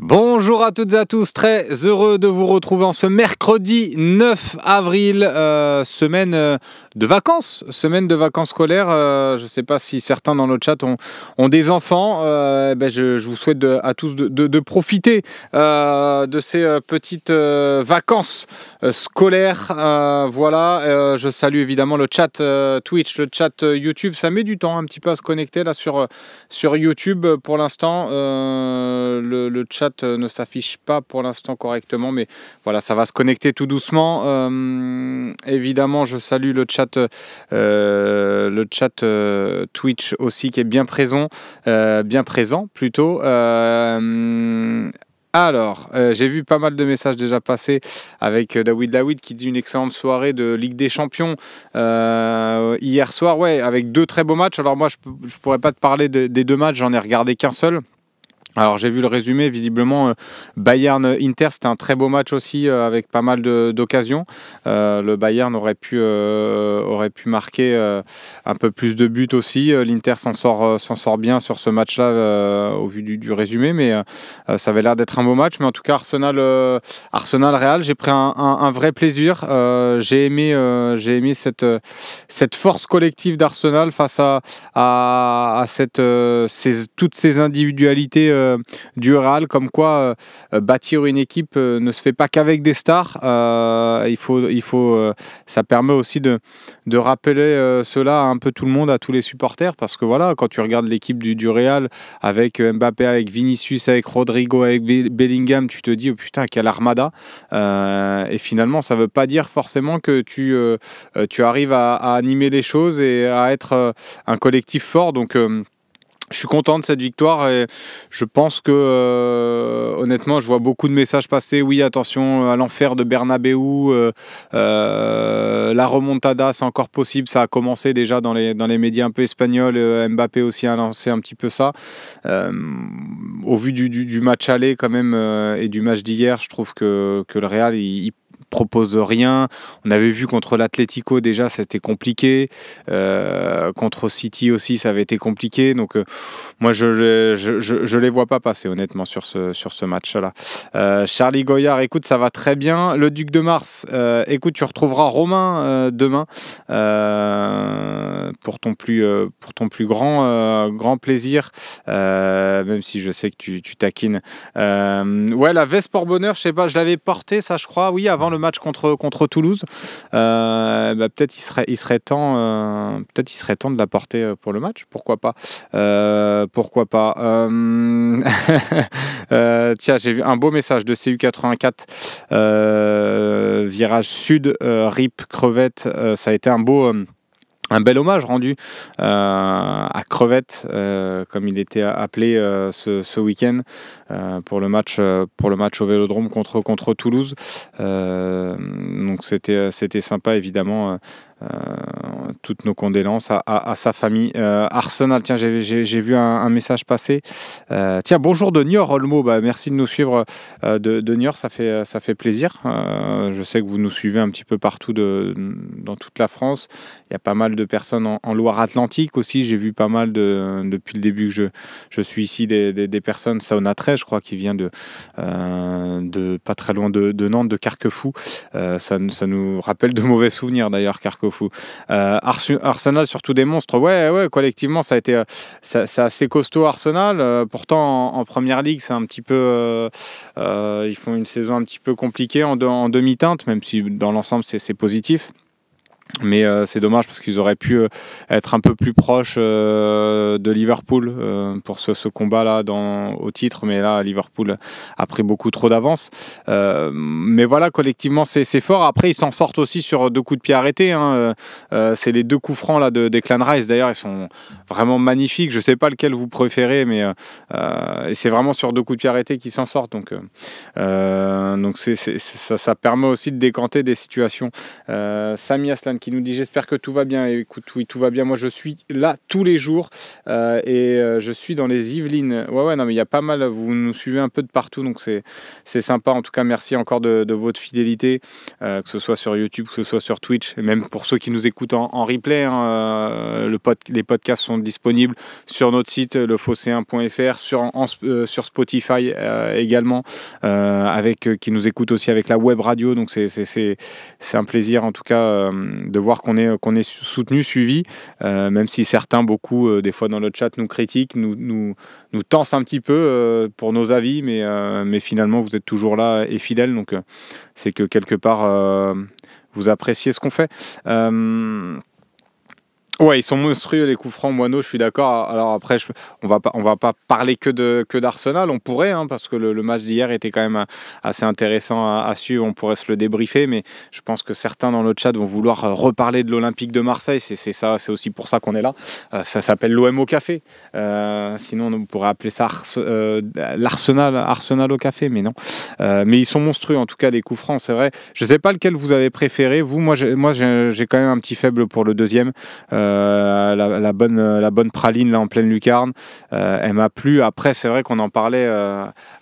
Bonjour à toutes et à tous, très heureux de vous retrouver en ce mercredi 9 avril, semaine de vacances scolaires. Je ne sais pas si certains dans le chat ont des enfants. Je vous souhaite à tous de profiter de ces petites vacances scolaires. Voilà, je salue évidemment le chat Twitch, le chat YouTube. Ça met du temps un petit peu à se connecter là sur YouTube pour l'instant. Le chat ne s'affiche pas pour l'instant correctement, mais voilà, ça va se connecter tout doucement. Évidemment, je salue le chat Twitch aussi qui est bien présent plutôt. Alors, j'ai vu pas mal de messages déjà passer avec David qui dit une excellente soirée de Ligue des Champions hier soir, ouais, avec deux très beaux matchs. Alors moi, je pourrais pas te parler des deux matchs, j'en ai regardé qu'un seul. Alors j'ai vu le résumé, visiblement Bayern-Inter, c'était un très beau match aussi avec pas mal d'occasions. Le Bayern aurait pu marquer un peu plus de buts aussi. L'Inter s'en sort bien sur ce match-là au vu du résumé, mais ça avait l'air d'être un beau match. Mais en tout cas, Arsenal-Real, j'ai pris un vrai plaisir. J'ai aimé cette force collective d'Arsenal face à toutes ces individualités du Real, comme quoi bâtir une équipe ne se fait pas qu'avec des stars. Ça permet aussi de rappeler cela à un peu tout le monde, à tous les supporters, parce que voilà, quand tu regardes l'équipe du Real avec Mbappé, avec Vinicius, avec Rodrigo, avec Bellingham, tu te dis oh putain quelle armada, et finalement ça veut pas dire forcément que tu arrives à animer les choses et à être un collectif fort. Donc je suis content de cette victoire et je pense que honnêtement je vois beaucoup de messages passer. Oui, attention à l'enfer de Bernabeu, la remontada c'est encore possible, ça a commencé déjà dans les médias un peu espagnols. Mbappé aussi a lancé un petit peu ça. Au vu du match aller quand même et du match d'hier, je trouve que le Real il propose rien. On avait vu contre l'Atlético déjà, c'était compliqué. Contre City aussi, ça avait été compliqué. Donc moi, je les vois pas passer honnêtement sur ce match-là. Charlie Goyard, écoute, ça va très bien. Le Duc de Mars, écoute, tu retrouveras Romain demain pour ton plus grand plaisir. Même si je sais que tu taquines. Ouais, la veste pour bonheur, je sais pas, je l'avais portée, ça, je crois, oui, avant le match contre Toulouse. Peut-être il serait temps de la porter pour le match, pourquoi pas. Tiens, j'ai vu un beau message de CU84 virage sud, RIP crevette. Ça a été un bel hommage rendu à Crevette, comme il était appelé ce week-end pour le match au Vélodrome contre Toulouse. Donc c'était sympa évidemment. Toutes nos condoléances à sa famille. Arsenal, tiens, j'ai vu un message passer. Tiens, bonjour de Niort, Olmo. Merci de nous suivre de Niort, ça fait plaisir. Je sais que vous nous suivez un petit peu partout dans toute la France. Il y a pas mal de personnes en Loire-Atlantique aussi. J'ai vu pas mal depuis le début que je suis ici des personnes. Sauna 13, je crois, qui vient de pas très loin de Nantes, de Carquefou. Ça nous rappelle de mauvais souvenirs d'ailleurs, Carquefou. Arsenal, surtout des monstres. Ouais, collectivement, ça a été c'est assez costaud Arsenal. Pourtant, en première ligue, c'est un petit peu. Ils font une saison un petit peu compliquée en demi-teinte, même si dans l'ensemble, c'est positif. Mais c'est dommage parce qu'ils auraient pu être un peu plus proches de Liverpool pour ce combat-là au titre. Mais là, Liverpool a pris beaucoup trop d'avance. Mais voilà, collectivement, c'est fort. Après, ils s'en sortent aussi sur deux coups de pied arrêtés. C'est les deux coups francs là, de Declan Rice. D'ailleurs, ils sont vraiment magnifiques. Je ne sais pas lequel vous préférez, mais c'est vraiment sur deux coups de pied arrêtés qu'ils s'en sortent. Donc ça permet aussi de décanter des situations. Sami Aslan qui nous dit j'espère que tout va bien. Et écoute, oui, tout va bien. Moi, je suis là tous les jours je suis dans les Yvelines. Ouais, non, mais il y a pas mal. Vous nous suivez un peu de partout, donc c'est sympa. En tout cas, merci encore de votre fidélité, que ce soit sur YouTube, que ce soit sur Twitch, et même pour ceux qui nous écoutent en replay. Les podcasts sont disponibles sur notre site lephocéen.fr, sur Spotify également, qui nous écoutent aussi avec la web radio. Donc c'est un plaisir en tout cas de voir qu'on est soutenu, suivi, même si certains, beaucoup des fois dans le chat nous critiquent, nous tensent un petit peu pour nos avis, mais finalement vous êtes toujours là et fidèles, donc c'est que quelque part vous appréciez ce qu'on fait. Ouais, ils sont monstrueux les coups francs Moineau, je suis d'accord. Alors après, on va pas parler que d'Arsenal, on pourrait, parce que le match d'hier était quand même assez intéressant à suivre, on pourrait se le débriefer, mais je pense que certains dans le chat vont vouloir reparler de l'Olympique de Marseille, c'est aussi pour ça qu'on est là. Ça s'appelle l'OM au café, sinon on pourrait appeler ça l'Arsenal au café, mais non. Mais ils sont monstrueux en tout cas les coups francs, c'est vrai. Je sais pas lequel vous avez préféré, vous. Moi j'ai quand même un petit faible pour le deuxième. La bonne praline là en pleine lucarne, elle m'a plu. Après c'est vrai qu'on en parlait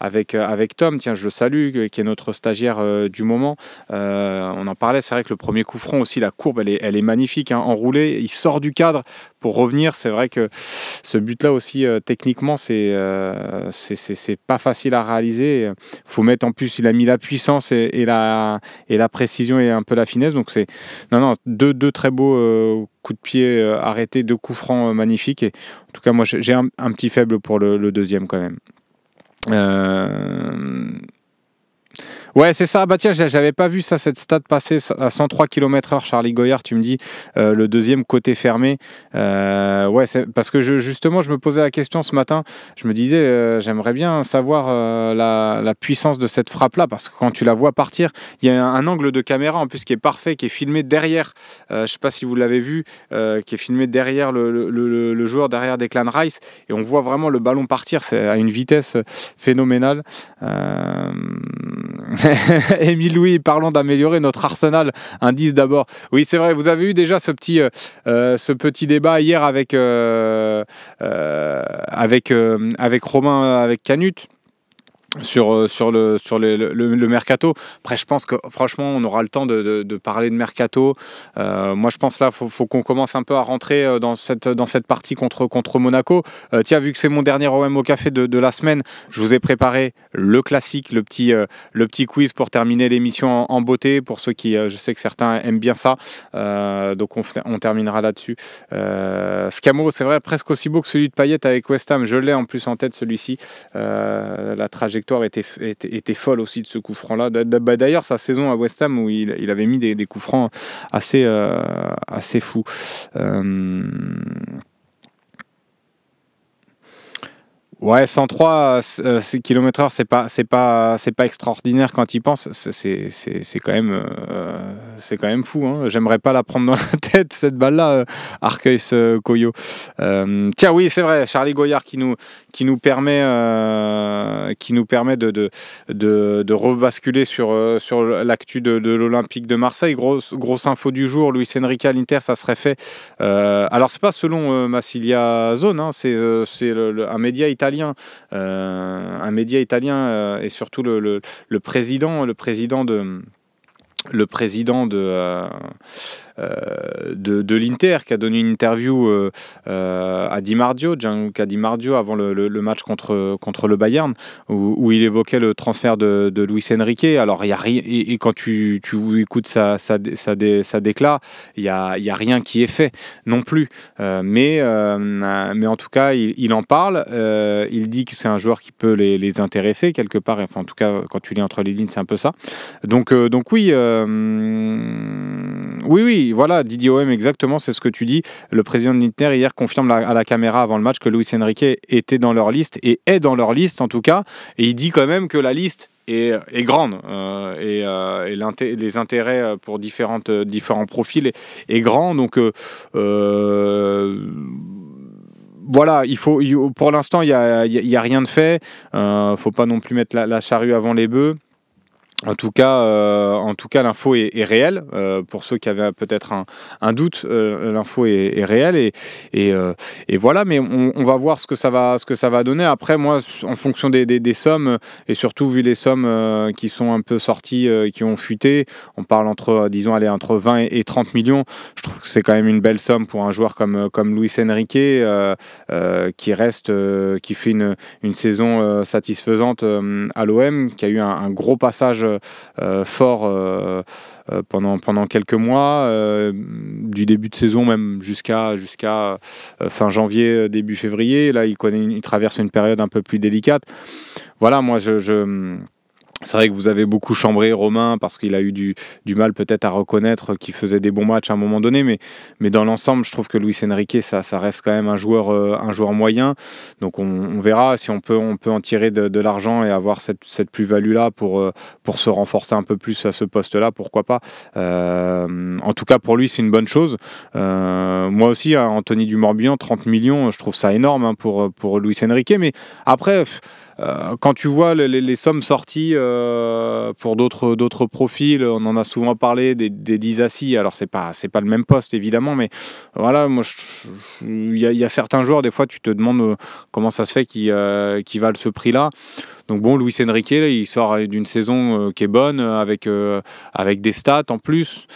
avec Tom, tiens je le salue, qui est notre stagiaire du moment, on en parlait. C'est vrai que le premier coup franc aussi, la courbe elle est magnifique, enroulé, il sort du cadre pour revenir. C'est vrai que ce but là aussi techniquement c'est pas facile à réaliser. Faut mettre, en plus il a mis la puissance et la précision et un peu la finesse, donc c'est deux très beaux coups de pied arrêtés, 2 coups francs magnifiques, et en tout cas moi j'ai un petit faible pour le deuxième quand même. Ouais, c'est ça. Bah tiens, j'avais pas vu ça, cette stat passer à 103 km/h, Charlie Goyard, tu me dis, le deuxième côté fermé. Ouais, c'est parce que justement, je me posais la question ce matin. Je me disais, j'aimerais bien savoir la puissance de cette frappe-là, parce que quand tu la vois partir, il y a un angle de caméra en plus qui est parfait, qui est filmé derrière. Je sais pas si vous l'avez vu, qui est filmé derrière le joueur, derrière Declan Rice, et on voit vraiment le ballon partir. C'est à une vitesse phénoménale. Émile Louis, parlons d'améliorer notre arsenal. Indice d'abord. Oui, c'est vrai, vous avez eu déjà ce petit débat hier avec Romain, avec Canut, sur le mercato. Après je pense que franchement on aura le temps de parler de mercato. Moi je pense là faut qu'on commence un peu à rentrer dans cette partie contre Monaco. Tiens, vu que c'est mon dernier OM au café de la semaine, je vous ai préparé le classique, le petit quiz pour terminer l'émission en beauté, pour ceux qui, je sais que certains aiment bien ça, donc on terminera là-dessus. Scamo, c'est vrai, presque aussi beau que celui de Payet avec West Ham. Je l'ai en plus en tête, celui-ci. La trajectoire était folle aussi de ce coup franc là. D'ailleurs sa saison à West Ham où il avait mis des coups francs assez fous. Ouais, 103 km/h, c'est pas extraordinaire quand il pense. C'est quand même fou, hein. J'aimerais pas la prendre dans la tête, cette balle-là, Arcueil-Coyo. Tiens, oui, c'est vrai, Charlie Goyard qui nous permet de rebasculer sur l'actu de l'Olympique de Marseille. Grosse info du jour, Luis Enrique à l'Inter, ça serait fait. Alors c'est pas selon Massilia Zone, hein, c'est un média italien. Et surtout le président de l'Inter, qui a donné une interview à Gianluca Di Marzio avant le match contre le Bayern, où il évoquait le transfert de Luis Enrique. Alors il y a rien, et quand tu écoutes sa déclat, il y a rien qui est fait non plus, mais en tout cas il en parle. Il dit que c'est un joueur qui peut les intéresser quelque part, enfin en tout cas quand tu lis entre les lignes c'est un peu ça, donc oui, oui, voilà, Didier OM, exactement, c'est ce que tu dis. Le président de l'Inter hier confirme à la caméra avant le match que Luis Enrique était dans leur liste, et est dans leur liste en tout cas, et il dit quand même que la liste est grande, et les intérêts pour différents profils est grand, donc voilà, pour l'instant il y a rien de fait, faut pas non plus mettre la charrue avant les bœufs. En tout cas, l'info est réelle. Pour ceux qui avaient peut-être un doute, l'info est réelle et voilà. Mais on va voir ce que ça va donner. Après, moi, en fonction des sommes et surtout vu les sommes qui sont un peu sorties, qui ont fuité, on parle disons, entre 20 et 30 millions. Je trouve que c'est quand même une belle somme pour un joueur comme Luis Enrique qui fait une saison satisfaisante à l'OM, qui a eu un gros passage fort pendant quelques mois, du début de saison même jusqu'à fin janvier, début février. Là, il traverse une période un peu plus délicate. Voilà, moi, c'est vrai que vous avez beaucoup chambré Romain parce qu'il a eu du mal peut-être à reconnaître qu'il faisait des bons matchs à un moment donné, mais dans l'ensemble, je trouve que Luis Enrique, ça reste quand même un joueur moyen. Donc on verra si on peut en tirer de l'argent et avoir cette plus-value-là pour se renforcer un peu plus à ce poste-là, pourquoi pas. En tout cas, pour lui, c'est une bonne chose. Moi aussi, hein, Anthony Dumorbihan, 30 millions, je trouve ça énorme pour Luis Enrique, mais après... quand tu vois les sommes sorties pour d'autres profils, on en a souvent parlé des Disasi. Alors c'est pas le même poste évidemment, mais voilà, moi il y a certains joueurs, des fois tu te demandes comment ça se fait qu'ils valent ce prix-là. Donc bon, Luis Enrique, là, il sort d'une saison qui est bonne, avec des stats en plus.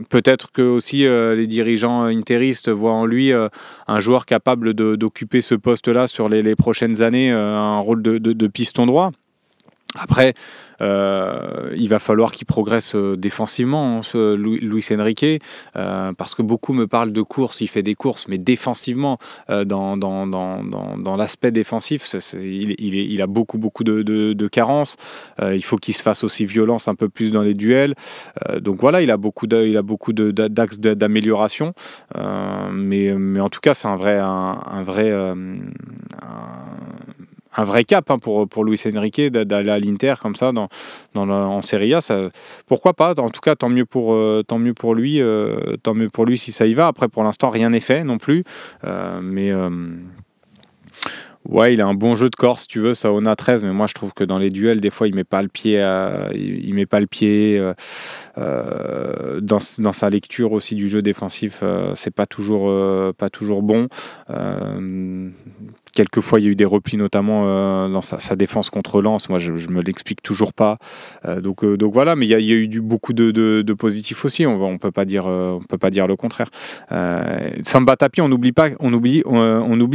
Peut-être que aussi les dirigeants interistes voient en lui un joueur capable d'occuper ce poste-là sur les prochaines années, un rôle de piston droit. Après, il va falloir qu'il progresse défensivement, hein, Luis Enrique, parce que beaucoup me parlent de courses, il fait des courses, mais défensivement, dans l'aspect défensif, il a beaucoup de carences. Il faut qu'il se fasse aussi violence un peu plus dans les duels. Donc voilà, il a beaucoup d'axes d'amélioration, mais en tout cas, c'est un vrai cap, hein, pour Luis Enrique d'aller à l'Inter comme ça en Serie A. Pourquoi pas? En tout cas, tant mieux pour lui. Tant mieux pour lui si ça y va. Après, pour l'instant, rien n'est fait non plus. Ouais, il a un bon jeu de corps, si tu veux, ça on a 13, mais moi je trouve que dans les duels, des fois, il met pas le pied, dans sa lecture aussi du jeu défensif, c'est pas toujours bon. Quelquefois, il y a eu des replis, notamment dans sa défense contre Lens. Moi, je me l'explique toujours pas. Donc voilà, mais il y a eu beaucoup de positifs aussi. On peut pas dire le contraire. Samba Tapi, on oublie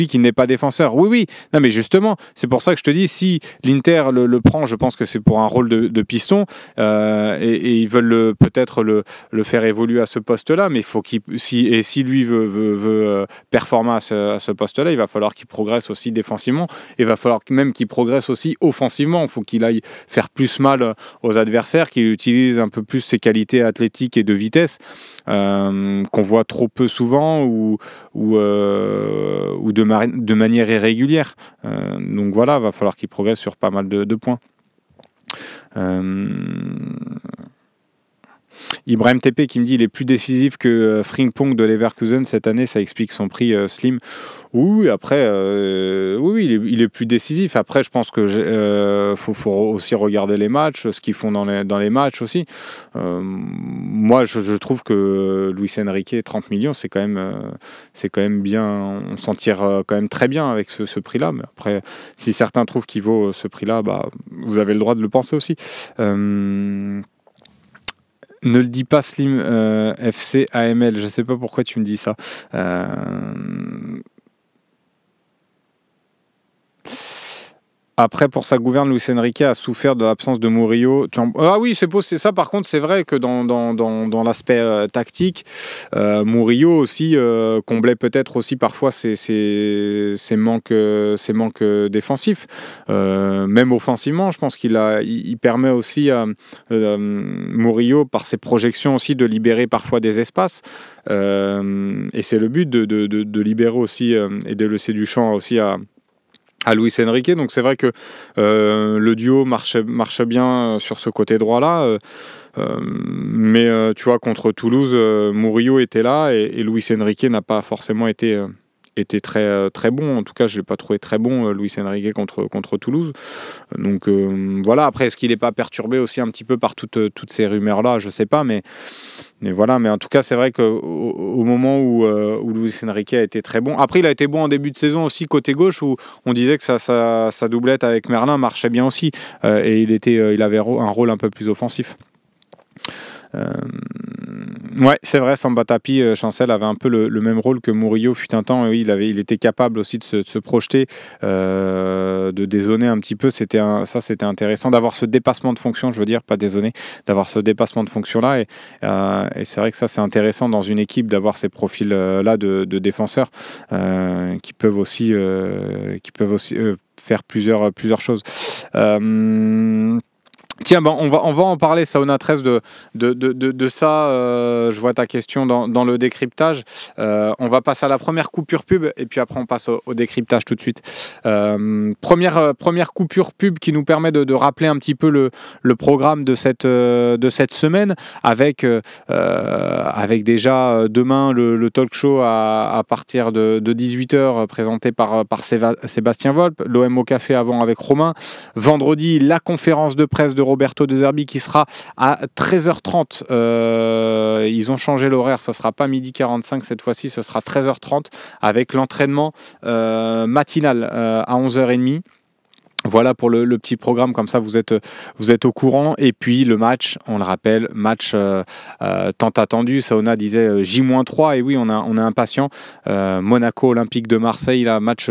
qu'il n'est pas défenseur. Oui. Non, mais justement, c'est pour ça que je te dis, si l'Inter le prend, je pense que c'est pour un rôle de piston, et ils veulent peut-être le faire évoluer à ce poste-là. Mais il faut si lui veut performer à ce poste-là, il va falloir qu'il progresse aussi défensivement, et il va falloir même qu'il progresse aussi offensivement. Il faut qu'il aille faire plus mal aux adversaires, qu'il utilise un peu plus ses qualités athlétiques et de vitesse, qu'on voit trop peu souvent ou de manière irrégulière. Donc voilà, il va falloir qu'il progresse sur pas mal de points. Ibrahim TP qui me dit il est plus décisif que Frimpong de Leverkusen cette année, ça explique son prix slim. Oui, après, il est plus décisif. Après, je pense que faut aussi regarder les matchs, ce qu'ils font dans les matchs aussi. Moi, je trouve que Luis Enrique, 30 millions, c'est quand même bien. On s'en tire quand même très bien avec ce prix-là. Mais après, si certains trouvent qu'il vaut ce prix-là, bah, vous avez le droit de le penser aussi. Ne le dis pas, Slim, FC AML. Je sais pas pourquoi tu me dis ça. Après, pour sa gouverne, Luis Enrique a souffert de l'absence de Murillo. Ah oui, c'est ça. Par contre, c'est vrai que dans l'aspect tactique, Murillo aussi comblait peut-être aussi parfois ses manques défensifs. Même offensivement, je pense il permet aussi à Murillo, par ses projections aussi, de libérer parfois des espaces. Et c'est le but de libérer aussi et de laisser du champ aussi à Luis Enrique. Donc c'est vrai que le duo marche bien sur ce côté droit-là. Mais tu vois, contre Toulouse, Murillo était là et Luis Enrique n'a pas forcément été était très, très bon. En tout cas, je ne l'ai pas trouvé très bon, Luis Enrique, contre Toulouse. Donc voilà, après, est-ce qu'il n'est pas perturbé aussi un petit peu par toutes ces rumeurs-là? Je ne sais pas, mais voilà. Mais en tout cas, c'est vrai qu'au moment où Luis Enrique a été très bon. Après, il a été bon en début de saison aussi, côté gauche, où on disait que sa doublette avec Merlin marchait bien aussi. Et il avait un rôle un peu plus offensif. Ouais, c'est vrai, Samba Tapi, Chancel avait un peu le même rôle que Murillo fut un temps. Oui, il était capable aussi de se projeter, de dézonner un petit peu. C'était intéressant d'avoir ce dépassement de fonction, je veux dire, pas dézonner, d'avoir ce dépassement de fonction-là. Et c'est vrai que ça, c'est intéressant dans une équipe d'avoir ces profils-là de défenseurs qui peuvent aussi faire plusieurs choses. Tiens, on va en parler, Saona 13, de ça. Je vois ta question dans le décryptage. On va passer à la première coupure pub et puis après on passe au décryptage tout de suite. Première coupure pub qui nous permet de rappeler un petit peu le programme de cette semaine avec déjà demain le talk show à partir de 18h présenté par Sébastien Volpe, l'OM au café avant avec Romain. Vendredi, la conférence de presse de Roberto De Zerbi qui sera à 13h30. Ils ont changé l'horaire, ce ne sera pas 12h45 cette fois-ci, ce sera 13h30 avec l'entraînement matinal à 11h30. Voilà pour le petit programme, comme ça vous êtes au courant. Et puis le match, on le rappelle, match tant attendu. Saona disait J-3, et oui, on est impatient. Monaco Olympique de Marseille, là, match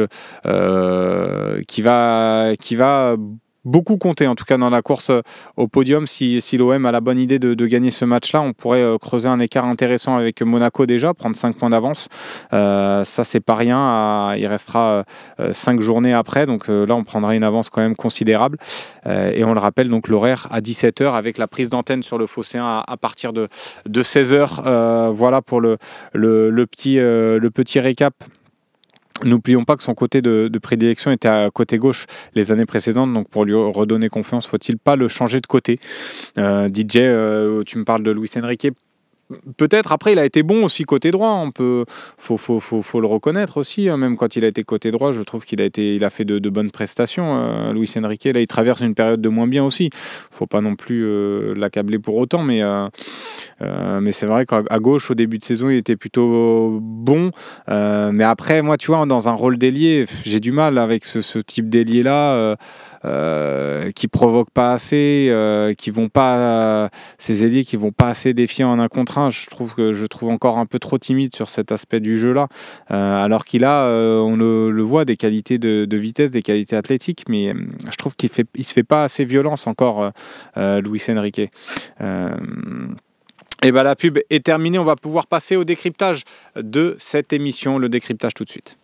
qui va beaucoup compter, en tout cas dans la course au podium. Si l'OM a la bonne idée de gagner ce match-là, on pourrait creuser un écart intéressant avec Monaco déjà, prendre 5 points d'avance. Ça, c'est pas rien. Il restera 5 journées après, donc là, on prendra une avance quand même considérable. Et on le rappelle, donc l'horaire à 17h avec la prise d'antenne sur le Phocéen à partir de 16h. Voilà pour le petit récap. N'oublions pas que son côté de prédilection était à côté gauche les années précédentes, donc pour lui redonner confiance, faut-il pas le changer de côté? DJ, tu me parles de Luis Enrique. Peut-être, après il a été bon aussi côté droit, faut le reconnaître aussi, hein. Même quand il a été côté droit, je trouve qu'il a fait de bonnes prestations, Luis Enrique. Là il traverse une période de moins bien aussi, faut pas non plus l'accabler pour autant, mais c'est vrai qu'à gauche au début de saison il était plutôt bon, mais après moi tu vois, dans un rôle d'ailier, j'ai du mal avec ce type d'ailier là, qui provoquent pas assez, ces ailiers qui vont pas assez défier en un contre un. Je trouve encore un peu trop timide sur cet aspect du jeu là, alors qu'il a, on le voit, des qualités de vitesse, des qualités athlétiques, mais je trouve qu'il se fait pas assez violence encore, Luis Enrique. Et ben la pub est terminée, on va pouvoir passer au décryptage de cette émission, le décryptage tout de suite.